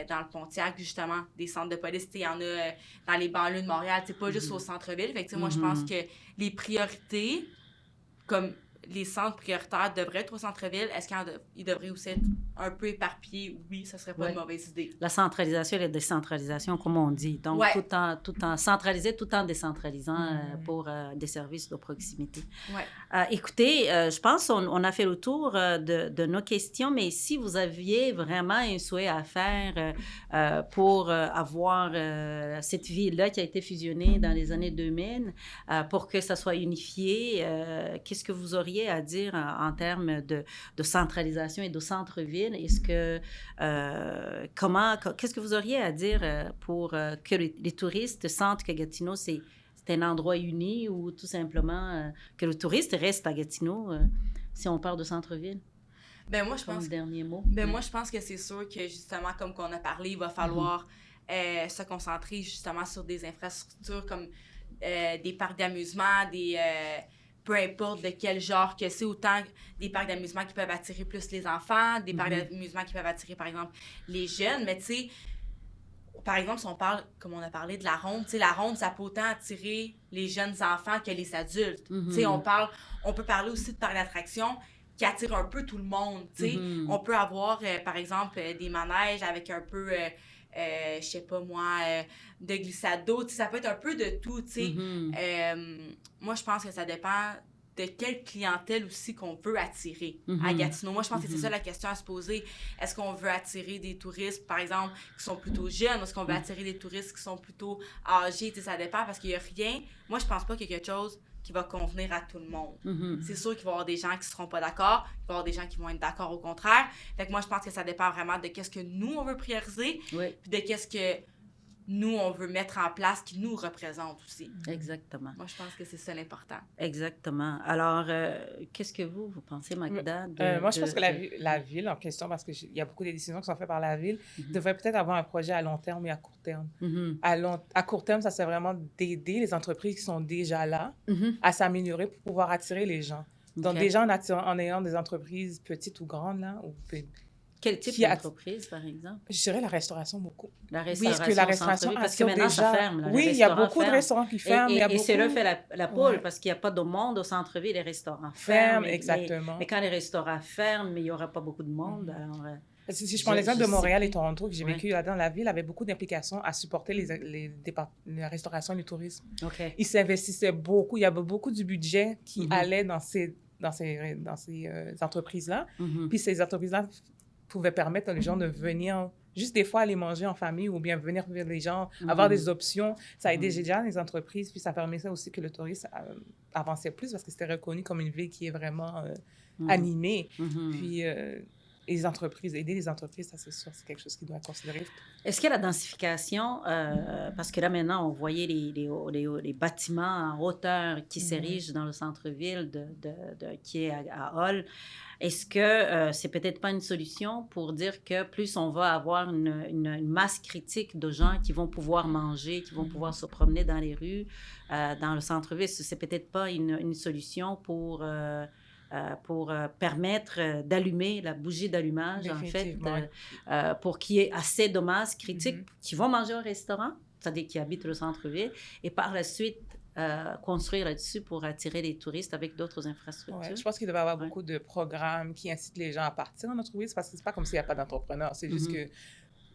dans le Pontiac, justement, des centres de police, tu sais, il y en a dans les banlieues de Montréal, tu sais, pas juste au centre-ville. Fait que, tu sais, moi, je pense que les priorités, comme les centres prioritaires devraient être au centre-ville, est-ce qu'ils devraient aussi être un peu éparpillés? Oui, ça serait pas une mauvaise idée. La centralisation et la décentralisation, comme on dit. Donc, tout en centralisé, tout en décentralisant pour des services de proximité. Écoutez, je pense qu'on a fait le tour de nos questions, mais si vous aviez vraiment un souhait à faire pour avoir cette ville-là qui a été fusionnée dans les années 2000, pour que ça soit unifié, qu'est-ce que vous auriez à dire en termes de centralisation et de centre-ville? Est-ce que, qu'est-ce que vous auriez à dire pour que les touristes sentent que Gatineau, c'est un endroit uni ou tout simplement que le touriste reste à Gatineau si on parle de centre-ville? Ben moi, je pense... dernier mot. Ben moi, je pense que c'est sûr que, justement, comme qu'on a parlé, il va falloir se concentrer, justement, sur des infrastructures comme des parcs d'amusement, peu importe de quel genre que c'est, autant des parcs d'amusement qui peuvent attirer plus les enfants, des parcs d'amusement qui peuvent attirer, par exemple, les jeunes. Mais tu sais, par exemple, si on parle, comme on a parlé de la ronde, tu sais, la ronde, ça peut autant attirer les jeunes enfants que les adultes. Tu sais, on peut parler aussi de parcs d'attractions qui attirent un peu tout le monde, tu sais. On peut avoir, par exemple, des manèges avec un peu... je sais pas moi, de glissade d'eau, ça peut être un peu de tout, tu sais. Moi, je pense que ça dépend de quelle clientèle aussi qu'on veut attirer à Gatineau. Moi, je pense que c'est ça la question à se poser. Est-ce qu'on veut attirer des touristes, par exemple, qui sont plutôt jeunes? Est-ce qu'on veut attirer des touristes qui sont plutôt âgés? Tu sais, ça dépend parce qu'il y a rien... Moi, je pense pas qu'il y a quelque chose qui va convenir à tout le monde. C'est sûr qu'il va y avoir des gens qui seront pas d'accord, il va y avoir des gens qui vont être d'accord au contraire. Fait que moi, je pense que ça dépend vraiment de qu'est-ce que nous, on veut prioriser, puis de qu'est-ce que nous, on veut mettre en place qui nous représente aussi. Exactement. Moi, je pense que c'est ça l'important. Exactement. Alors, qu'est-ce que vous pensez, Magda? Moi, je pense que la ville en question, parce qu'il y a beaucoup de décisions qui sont faites par la ville, devrait peut-être avoir un projet à long terme et à court terme. À court terme, ça serait vraiment d'aider les entreprises qui sont déjà là à s'améliorer pour pouvoir attirer les gens. Donc, déjà, en ayant des entreprises petites ou grandes, là, quel type d'entreprise, par exemple? Je dirais la restauration beaucoup. La restauration, parce que la restauration parce que maintenant, ça ferme. Oui, il y a beaucoup de restaurants qui ferment. Et c'est là fait la poule, parce qu'il n'y a pas de monde au centre-ville, les restaurants ferment. Exactement. Mais quand les restaurants ferment, il n'y aura pas beaucoup de monde. Alors, Si je prends l'exemple de sais Montréal et plus. Toronto, que j'ai Ouais. vécu là-dedans, la ville avait beaucoup d'implications à supporter la restauration et le tourisme. OK. Ils s'investissaient beaucoup. Il y avait beaucoup du budget qui Mhm. allait dans ces entreprises-là. Mhm. Puis ces entreprises-là pouvaient permettre aux gens de venir juste des fois aller manger en famille ou bien venir vers les gens, avoir des options. Ça aidait déjà les entreprises, puis ça permettait aussi que le tourisme avançait plus parce que c'était reconnu comme une ville qui est vraiment animée. Mhm. Puis les entreprises, aider les entreprises, ça c'est sûr, c'est quelque chose qui doit être considéré. Est-ce que la densification, parce que là maintenant, on voyait les bâtiments en hauteur qui s'érigent dans le centre-ville qui est à Hull, est-ce que c'est peut-être pas une solution pour dire que plus on va avoir une masse critique de gens qui vont pouvoir manger, qui vont pouvoir se promener dans les rues, dans le centre-ville, c'est peut-être pas une solution pour permettre d'allumer la bougie d'allumage, en fait, pour qu'il y ait assez de masse critique qui vont manger au restaurant, c'est-à-dire qui habitent le centre-ville, et par la suite, construire là-dessus pour attirer les touristes avec d'autres infrastructures. Ouais, je pense qu'il devrait y avoir beaucoup de programmes qui incitent les gens à partir en entreprise parce que c'est pas comme s'il n'y a pas d'entrepreneurs, c'est juste que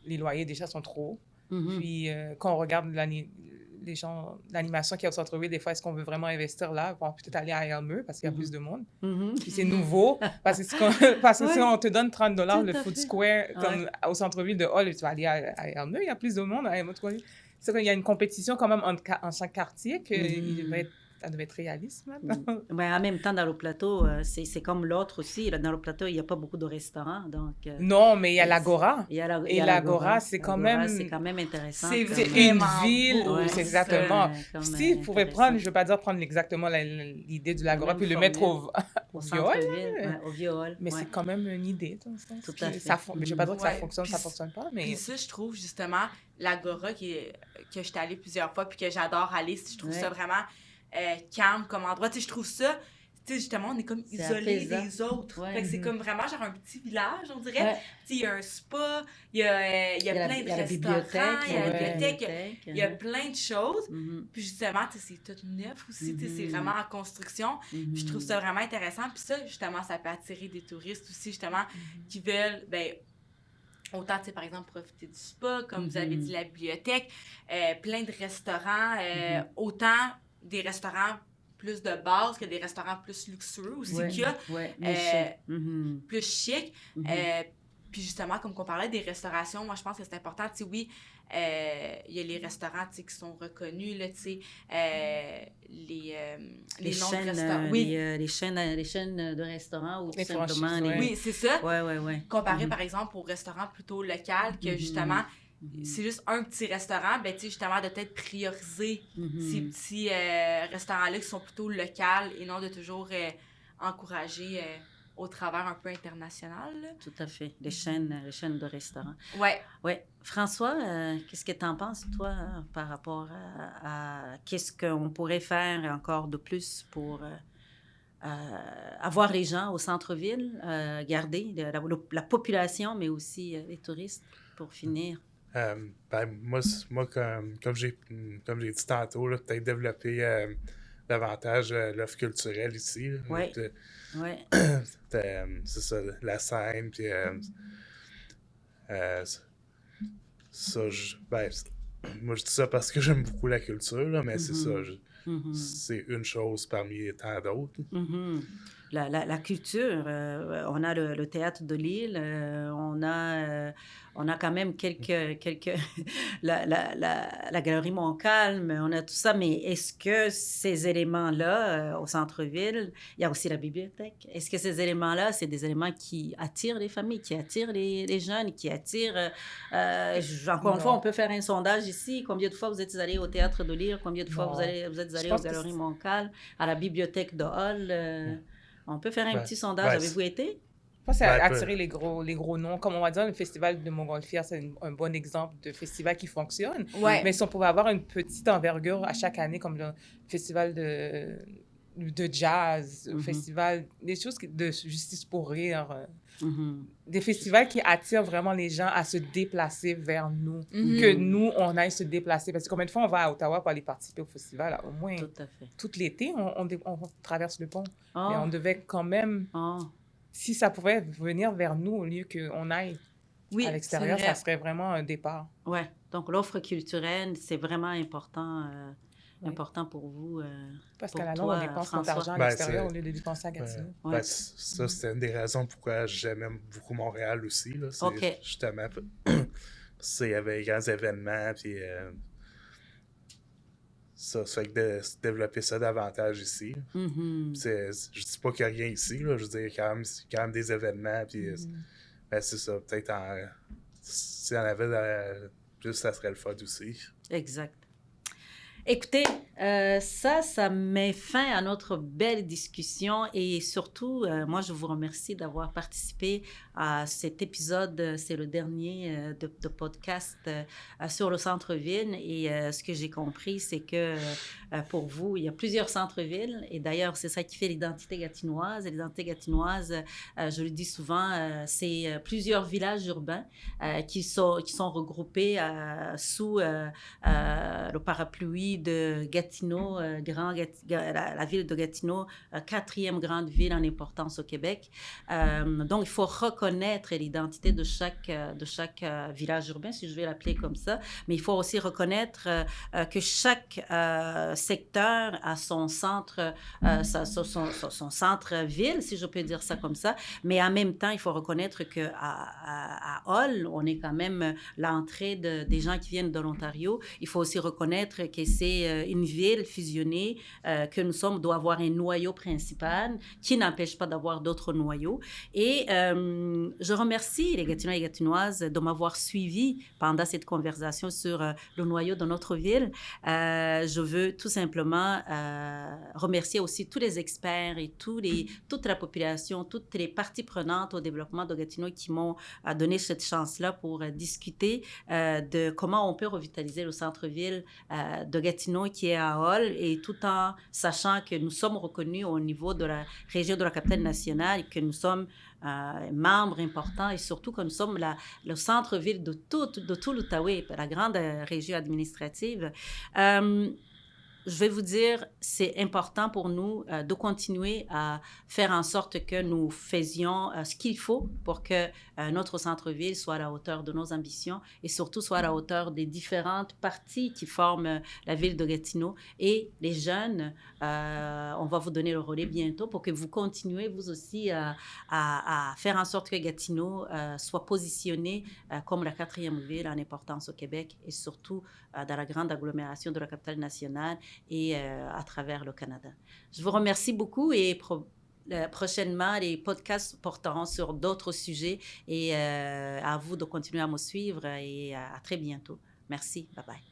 les loyers déjà sont trop hauts. Puis quand on regarde l'animation qu'il y a au centre-ville, des fois, est-ce qu'on veut vraiment investir là? On peut peut-être aller à Elmer parce qu'il y a plus de monde. Puis c'est nouveau. Parce que si on te donne $30 le food square comme au centre-ville de Hull, tu vas aller à Elmer, il y a plus de monde à Elmer. C'est qu'il y a une compétition quand même en chaque quartier que ça devait être réaliste maintenant. Mais en même temps, dans le plateau, c'est comme l'autre aussi. Là, dans le plateau, il n'y a pas beaucoup de restaurants. Donc, non, mais il y a l'Agora. Il y a et l'Agora, c'est quand même... C'est quand même intéressant. C'est une ville, beau, c'est exactement... Si vous pouvez prendre, je ne veux pas dire prendre exactement l'idée de l'Agora puis le mettre au centre-ville, au viol. Mais c'est quand même une idée. Tout à fait. Je ne veux pas dire que ça fonctionne, ça ne fonctionne pas, mais... Puis ça, je trouve justement, l'Agora que je suis allée plusieurs fois puis que j'adore aller, je trouve ça vraiment... calme comme endroit. Tu sais, je trouve ça, tu sais, justement, on est comme isolés des autres. Fait que c'est comme vraiment genre un petit village, on dirait. Tu sais, il y a un spa, il y a plein de restaurants, il y a la bibliothèque, il y a plein de choses. Puis justement, tu sais, c'est tout neuf aussi, tu sais, c'est vraiment en construction. Puis je trouve ça vraiment intéressant. Puis ça, justement, ça peut attirer des touristes aussi, justement, qui veulent, ben autant, tu sais, par exemple, profiter du spa, comme vous avez dit, la bibliothèque, plein de restaurants, autant des restaurants plus de base que des restaurants plus luxueux aussi qu'il y a, plus chic. Puis justement, comme on parlait des restaurations, moi, je pense que c'est important. Tu sais, oui, il y a les restaurants, tu sais, qui sont reconnus, là, tu sais, les noms de restaurants. Oui. Les chaînes de restaurants ou tout simplement... Oui, c'est ça. Ouais. Comparé, par exemple, aux restaurants plutôt locaux, que justement... c'est juste un petit restaurant, ben tu sais, justement, de peut-être prioriser ces petits restaurants-là qui sont plutôt locaux et non de toujours encourager au travers un peu international. Là. Tout à fait. Les chaînes de restaurants. Ouais. François, qu'est-ce que tu en penses, toi, par rapport à qu'est-ce qu'on pourrait faire encore de plus pour avoir les gens au centre-ville, garder la population, mais aussi les touristes, pour finir? Moi comme j'ai dit tantôt, là, peut-être développer davantage l'offre culturelle ici. Oui. C'est ça, la scène, puis ça, moi je dis ça parce que j'aime beaucoup la culture, là, mais c'est ça, c'est une chose parmi tant d'autres. La culture, on a le théâtre de Lille, on a quand même quelques la galerie Montcalm, on a tout ça, mais est-ce que ces éléments-là, au centre-ville, il y a aussi la bibliothèque, est-ce que ces éléments-là, c'est des éléments qui attirent les familles, qui attirent les jeunes, qui attirent... encore une fois, on peut faire un sondage ici, combien de fois vous êtes allés au théâtre de Lille, combien de fois vous êtes allés aux galeries Montcalm, à la bibliothèque de Hull... On peut faire un petit sondage. Avez-vous été? Je pense que c'est attirer les gros noms. Comme on va dire, le festival de Montgolfière, c'est un bon exemple de festival qui fonctionne. Ouais. Mais si on pouvait avoir une petite envergure à chaque année, comme le festival de jazz, le festival, des choses de Justice pour rire, des festivals qui attirent vraiment les gens à se déplacer vers nous, que nous, on aille se déplacer. Parce que combien de fois on va à Ottawa pour aller participer au festival? Là, au moins, tout l'été, on traverse le pont. Mais on devait quand même, si ça pouvait venir vers nous au lieu qu'on aille Oui, à l'extérieur, c'est vrai. ça serait vraiment un départ. ouais. Donc, l'offre culturelle, c'est vraiment important, Oui. important pour vous, Parce qu'à pour la longue, on toi, dépense notre François. argent à Ben, l'extérieur au c'est... lieu de dépenser à Gatineau. Ouais. Ça, c'était une des raisons pourquoi j'aimais beaucoup Montréal aussi. Là. C'est OK. justement... il y avait les grands événements, puis... ça fait que de développer ça davantage ici. Mhm. Je dis pas qu'il n'y a rien ici, là. Je veux dire, il y a quand même des événements, puis ben, c'est ça. Peut-être s'il y en avait plus, ça serait le fun aussi. Exact. Écoutez, ça met fin à notre belle discussion et surtout, moi, je vous remercie d'avoir participé à cet épisode. C'est le dernier de podcast sur le centre-ville et ce que j'ai compris, c'est que pour vous, il y a plusieurs centres-villes et d'ailleurs, c'est ça qui fait l'identité gatinoise. Et l'identité gatinoise, je le dis souvent, c'est plusieurs villages urbains qui sont regroupés sous le parapluie de Gatineau, la ville de Gatineau, quatrième grande ville en importance au Québec. Donc, il faut reconnaître l'identité de chaque village urbain, si je vais l'appeler comme ça, mais il faut aussi reconnaître que chaque secteur a son centre, son centre-ville, si je peux dire ça comme ça, mais en même temps, il faut reconnaître qu'à Hull, on est quand même l'entrée des gens qui viennent de l'Ontario. Il faut aussi reconnaître que c'est une ville fusionnée, que nous sommes, doit avoir un noyau principal qui n'empêche pas d'avoir d'autres noyaux. Et je remercie les Gatinois et Gatinoises de m'avoir suivi pendant cette conversation sur le noyau de notre ville. Je veux tout simplement remercier aussi tous les experts et toute la population, toutes les parties prenantes au développement de Gatineau qui m'ont donné cette chance-là pour discuter de comment on peut revitaliser le centre-ville de Gatineau qui est à Hull et tout en sachant que nous sommes reconnus au niveau de la région de la capitale nationale et que nous sommes membres importants et surtout que nous sommes le centre-ville de tout l'Outaouais, la grande région administrative. Je vais vous dire, c'est important pour nous de continuer à faire en sorte que nous faisions ce qu'il faut pour que notre centre-ville soit à la hauteur de nos ambitions et surtout soit à la hauteur des différentes parties qui forment la ville de Gatineau. Et les jeunes, on va vous donner le relais bientôt pour que vous continuez, vous aussi, à faire en sorte que Gatineau soit positionné comme la quatrième ville en importance au Québec et surtout dans la grande agglomération de la capitale nationale et à travers le Canada. Je vous remercie beaucoup et prochainement, les podcasts porteront sur d'autres sujets et à vous de continuer à me suivre et à très bientôt. Merci. Bye bye.